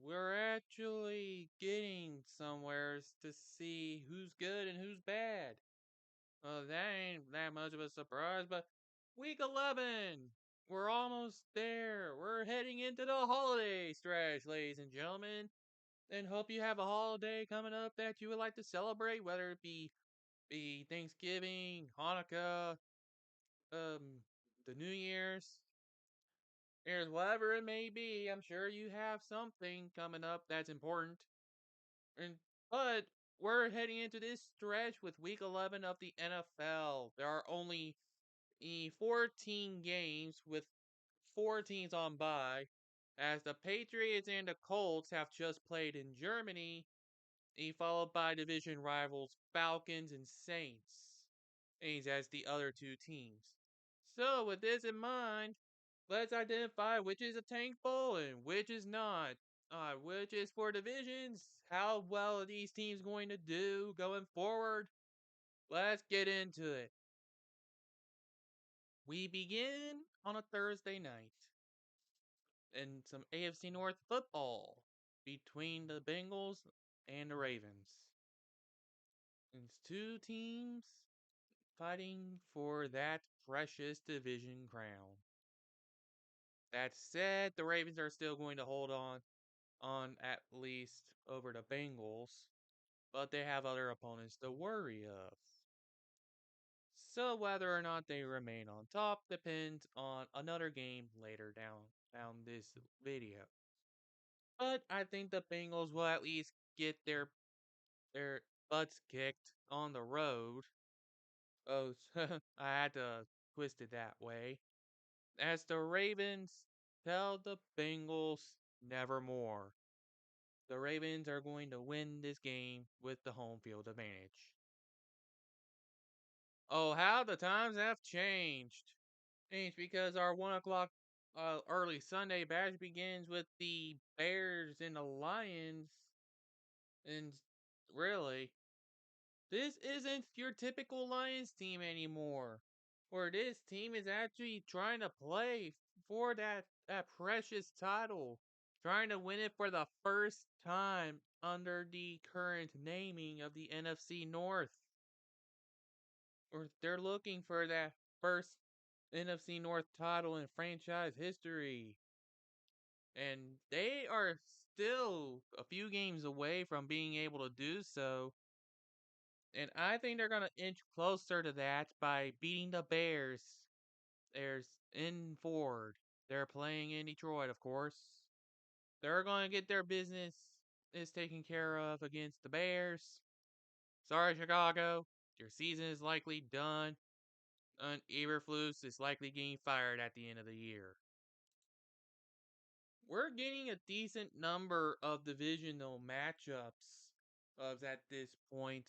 we're actually getting somewheres to see who's good and who's bad. That ain't that much of a surprise, but week 11, we're almost there. We're heading into the holiday stretch, ladies and gentlemen. And hope you have a holiday coming up that you would like to celebrate, whether it be Thanksgiving, Hanukkah, um, the New Year's, whatever it may be. I'm sure you have something coming up that's important. And but we're heading into this stretch with week 11 of the NFL. There are only 14 games with 4 teams on bye, as the Patriots and the Colts have just played in Germany, followed by division rivals Falcons and Saints, as the other two teams. So, with this in mind, let's identify which is a tank bowl and which is not. Which is for divisions. How well are these teams going to do going forward? Let's get into it. We begin on a Thursday night in some AFC North football between the Bengals and the Ravens. It's two teams fighting for that precious division crown. That said, the Ravens are still going to hold on at least over the Bengals, but they have other opponents to worry of. So whether or not they remain on top depends on another game later down this video. But I think the Bengals will at least get their butts kicked on the road. Oh, I had to twist it that way. As the Ravens tell the Bengals nevermore. The Ravens are going to win this game with the home field advantage. Oh, how the times have changed. Changed because our 1 o'clock early Sunday bash begins with the Bears and the Lions. And really, this isn't your typical Lions team anymore. Where this team is actually trying to play for that precious title. Trying to win it for the first time under the current naming of the NFC North. Or they're looking for that first NFC North title in franchise history. And they are still a few games away from being able to do so. And I think they're going to inch closer to that by beating the Bears. There's in Ford. They're playing in Detroit, of course. They're going to get their business is taken care of against the Bears. Sorry, Chicago. Your season is likely done. And Eberflus is likely getting fired at the end of the year. We're getting a decent number of divisional matchups of at this point,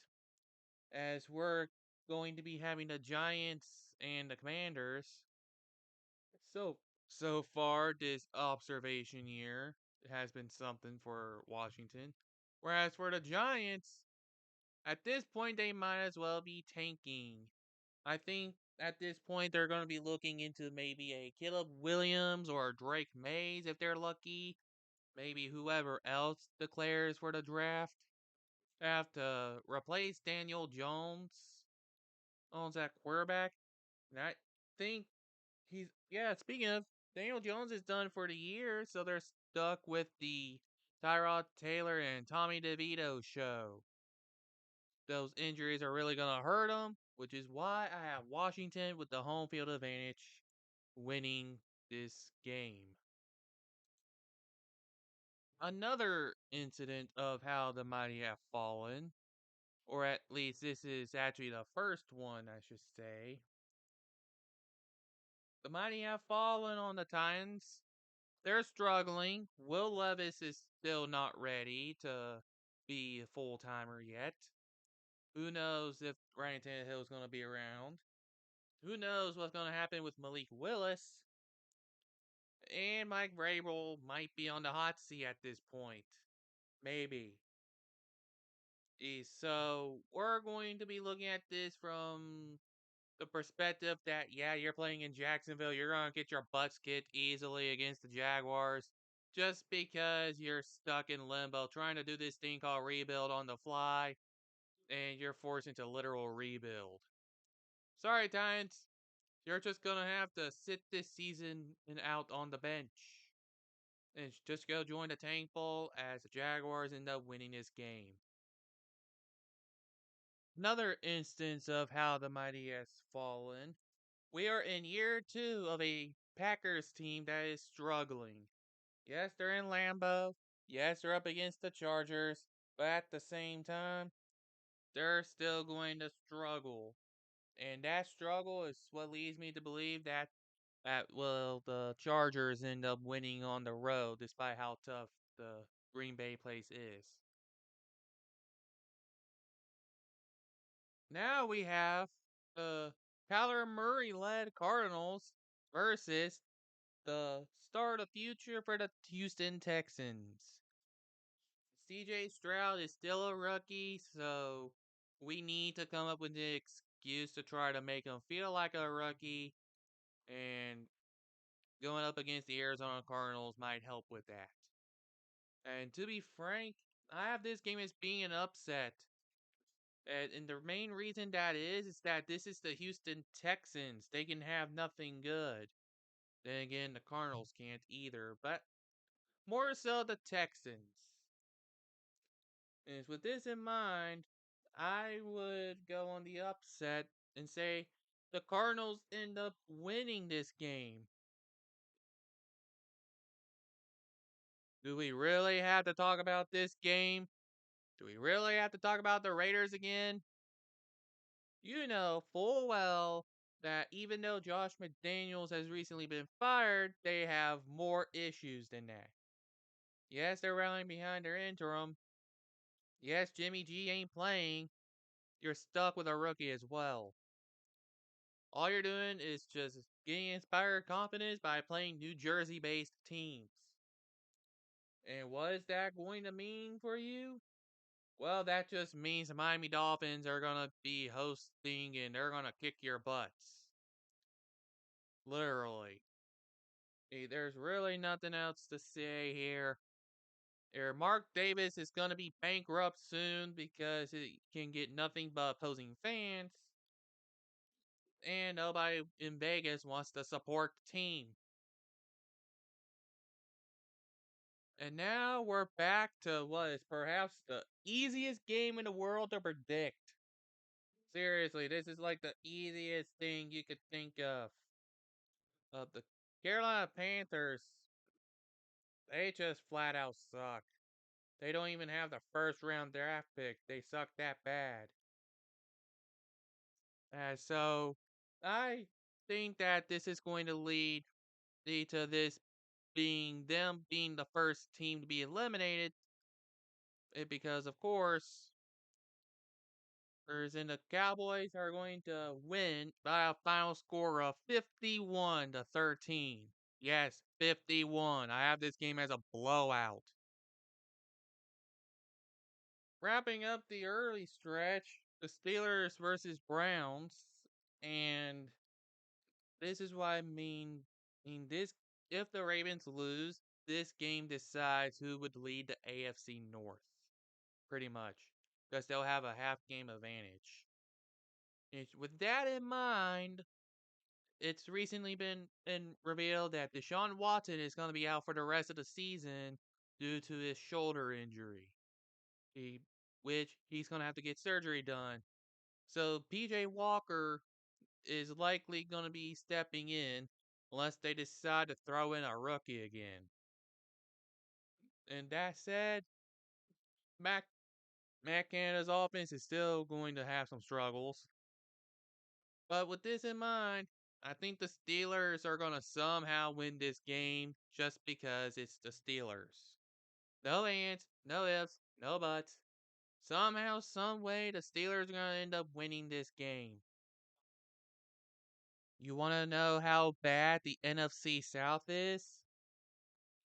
as we're going to be having the Giants and the Commanders. So far, this observation year has been something for Washington. Whereas for the Giants, at this point, they might as well be tanking. I think at this point, they're going to be looking into maybe a Caleb Williams or Drake Mays if they're lucky. Maybe whoever else declares for the draft. Have to replace Daniel Jones owns that quarterback. And I think speaking of, Daniel Jones is done for the year, so they're stuck with the Tyrod Taylor and Tommy DeVito show. Those injuries are really going to hurt them, which is why I have Washington with the home field advantage winning this game. Another incident of how the mighty have fallen, or at least this is actually the first one, I should say. The mighty have fallen on the Titans. They're struggling. Will Levis is still not ready to be a full timer yet. Who knows if Ryan Tannehill is going to be around? Who knows what's going to happen with Malik Willis? And Mike Vrabel might be on the hot seat at this point. Maybe. So we're going to be looking at this from the perspective that, yeah, you're playing in Jacksonville. You're going to get your butts kicked easily against the Jaguars. just because you're stuck in limbo trying to do this thing called rebuild on the fly, and you're forced into literal rebuild. Sorry, Titans. You're just gonna have to sit this season and out on the bench. And just go join the tank bowl as the Jaguars end up winning this game. Another instance of how the mighty has fallen. We are in year 2 of a Packers team that is struggling. Yes, they're in Lambeau. Yes, they're up against the Chargers. But at the same time, they're still going to struggle. And that struggle is what leads me to believe that the Chargers end up winning on the road despite how tough the Green Bay place is. Now we have the Kyler Murray led Cardinals versus the start of future for the Houston Texans. CJ Stroud is still a rookie, so we need to come up with an excuse to try to make him feel like a rookie, and going up against the Arizona Cardinals might help with that. And to be frank, I have this game as being an upset. And the main reason that is that this is the Houston Texans. They can have nothing good. Then again, the Cardinals can't either, but more so the Texans. And with this in mind, I would go on the upset and say the Cardinals end up winning this game. Do we really have to talk about this game? Do we really have to talk about the Raiders again? You know full well that even though Josh McDaniels has recently been fired, they have more issues than that. Yes, they're rallying behind their interim. Yes, Jimmy G ain't playing. You're stuck with a rookie as well. All you're doing is just getting inspired confidence by playing New Jersey based teams. And what is that going to mean for you? Well, that just means the Miami Dolphins are going to be hosting and they're going to kick your butts. Literally. There's really nothing else to say here. Mark Davis is going to be bankrupt soon because he can get nothing but opposing fans. And nobody in Vegas wants to support the team. And now we're back to what is perhaps the easiest game in the world to predict. Seriously, this is like the easiest thing you could think of. The Carolina Panthers, they just flat out suck. They don't even have the first round draft pick. They suck that bad. So I think that this is going to lead to this being them being the first team to be eliminated because of course and the Cowboys are going to win by a final score of 51-13. Yes, 51. I have this game as a blowout. Wrapping up the early stretch, the Steelers versus Browns, and this is what I mean this if the Ravens lose, this game decides who would lead the AFC North. Pretty much. Because they'll have a half game advantage. With that in mind, it's recently been revealed that Deshaun Watson is going to be out for the rest of the season due to his shoulder injury. He, which he's going to have to get surgery done. So PJ Walker is likely going to be stepping in unless they decide to throw in a rookie again. And that said, Mac Matt Canada's offense is still going to have some struggles. But with this in mind, I think the Steelers are going to somehow win this game just because it's the Steelers. No ands, no ifs, no buts. Somehow, some way, the Steelers are going to end up winning this game. You want to know how bad the NFC South is?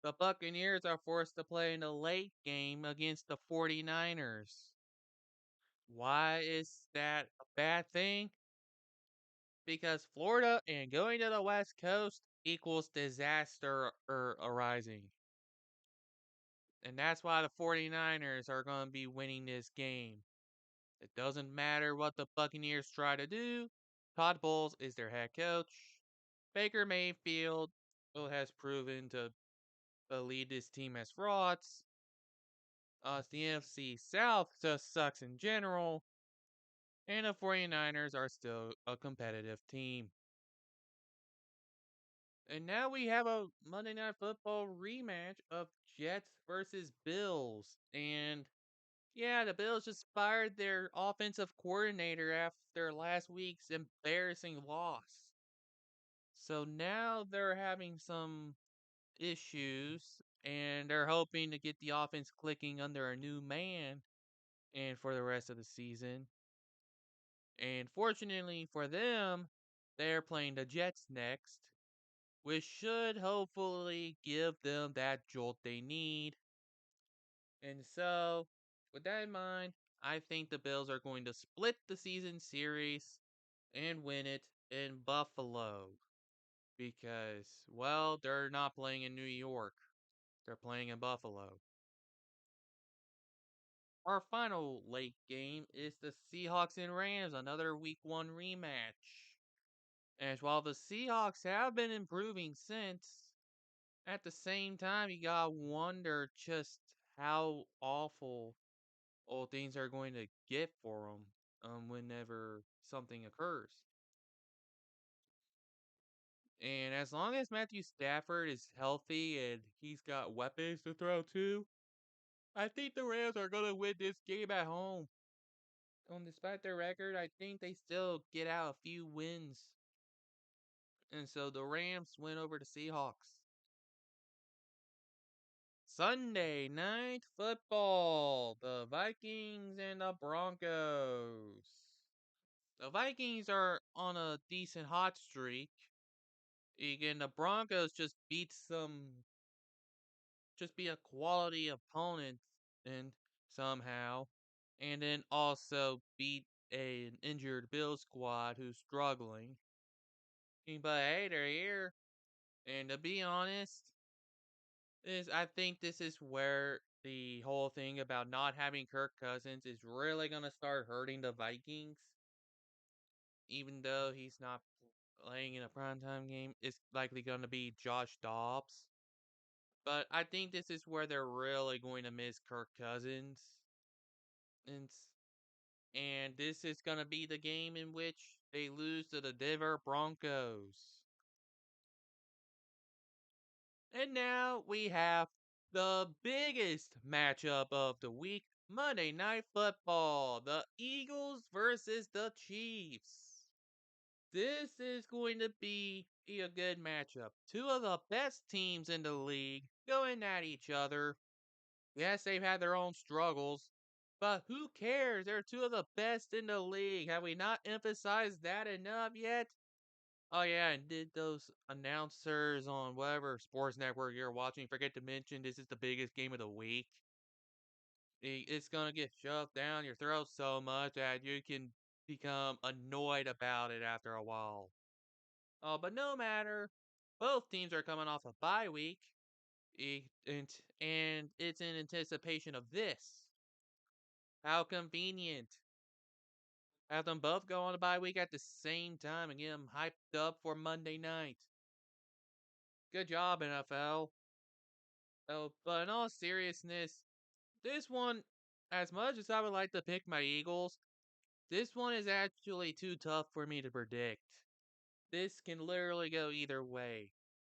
The Buccaneers are forced to play in the late game against the 49ers. Why is that a bad thing? Because Florida and going to the West Coast equals disaster arising. And that's why the 49ers are going to be winning this game. It doesn't matter what the Buccaneers try to do. Todd Bowles is their head coach. Baker Mayfield has proven to lead this team as frauds. The NFC South just sucks in general. And the 49ers are still a competitive team. And now we have a Monday Night Football rematch of Jets versus Bills. And yeah, the Bills just fired their offensive coordinator after last week's embarrassing loss. So now they're having some issues and they're hoping to get the offense clicking under a new man and for the rest of the season. And fortunately for them, they're playing the Jets next, which should hopefully give them that jolt they need. And so, with that in mind, I think the Bills are going to split the season series and win it in Buffalo because, well, they're not playing in New York. They're playing in Buffalo. Our final late game is the Seahawks and Rams, another week 1 rematch. And while the Seahawks have been improving since, at the same time, you gotta wonder just how awful all things are going to get for them whenever something occurs. And as long as Matthew Stafford is healthy and he's got weapons to throw to, I think the Rams are going to win this game at home. Despite their record, I think they still get out a few wins. And so the Rams win over the Seahawks. Sunday night football. The Vikings and the Broncos. The Vikings are on a decent hot streak. Again, the Broncos just be a quality opponent and somehow. And then also beat an injured Bill squad who's struggling. But hey, they're here. And to be honest, I think this is where the whole thing about not having Kirk Cousins is really gonna start hurting the Vikings. Even though he's not playing in a primetime game, it's likely gonna be Josh Dobbs. But I think this is where they're really going to miss Kirk Cousins. And this is gonna be the game in which they lose to the Denver Broncos. And now we have the biggest matchup of the week, Monday Night Football, the Eagles versus the Chiefs. This is going to be a good matchup. Two of the best teams in the league going at each other. Yes, they've had their own struggles, but who cares? They're two of the best in the league. Have we not emphasized that enough yet? Oh yeah, and did those announcers on whatever sports network you're watching forget to mention this is the biggest game of the week? It's gonna get shoved down your throat so much that you can become annoyed about it after a while. Oh, but no matter. Both teams are coming off a bye week, and it's in anticipation of this. How convenient. Have them both go on a bye week at the same time and get them hyped up for Monday night. Good job, NFL. Oh, but in all seriousness, this one, as much as I would like to pick my Eagles, this one is actually too tough for me to predict. This can literally go either way.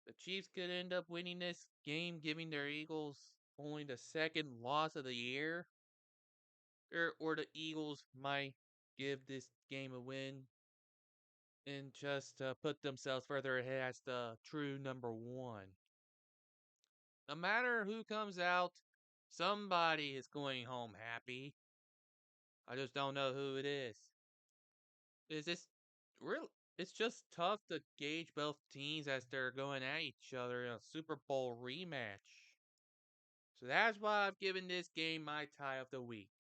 The Chiefs could end up winning this game, giving their Eagles only the second loss of the year, or the Eagles might give this game a win and just put themselves further ahead as the true number one. No matter who comes out, somebody is going home happy. I just don't know who it is. Is this real? It's just tough to gauge both teams as they're going at each other in a Super Bowl rematch. So that's why I've given this game my tie of the week.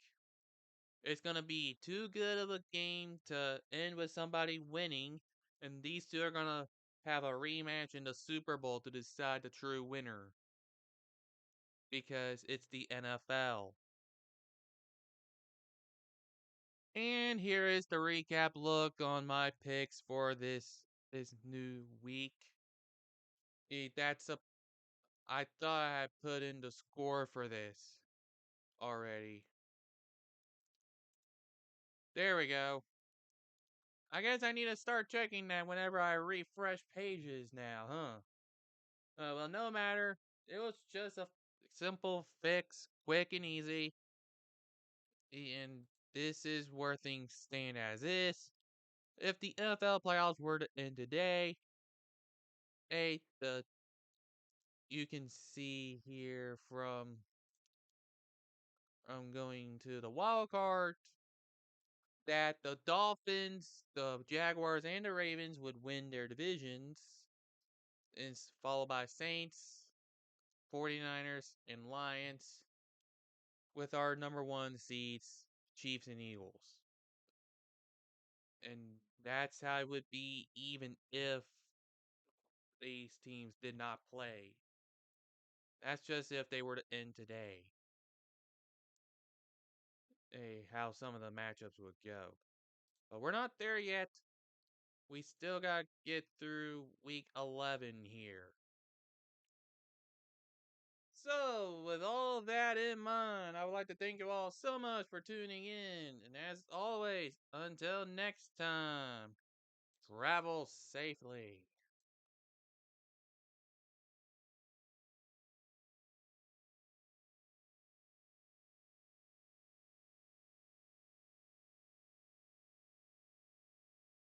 It's going to be too good of a game to end with somebody winning, and these two are going to have a rematch in the Super Bowl to decide the true winner. because it's the NFL. And here is the recap look on my picks for this new week. That's a I thought I had put in the score for this already. There we go. I guess I need to start checking that whenever I refresh pages now, huh? Well, no matter. It was just a simple fix, quick and easy. And this is where things stand as is. If the NFL playoffs were to end today, the you can see here from I'm going to the wild card that the Dolphins, the Jaguars, and the Ravens would win their divisions, and followed by Saints, 49ers, and Lions, with our number one seeds, Chiefs and Eagles. And that's how it would be even if these teams did not play. That's just if they were to end today. How some of the matchups would go. But we're not there yet. We still got to get through week 11 here. So, with all that in mind, I would like to thank you all so much for tuning in. And as always, until next time, travel safely.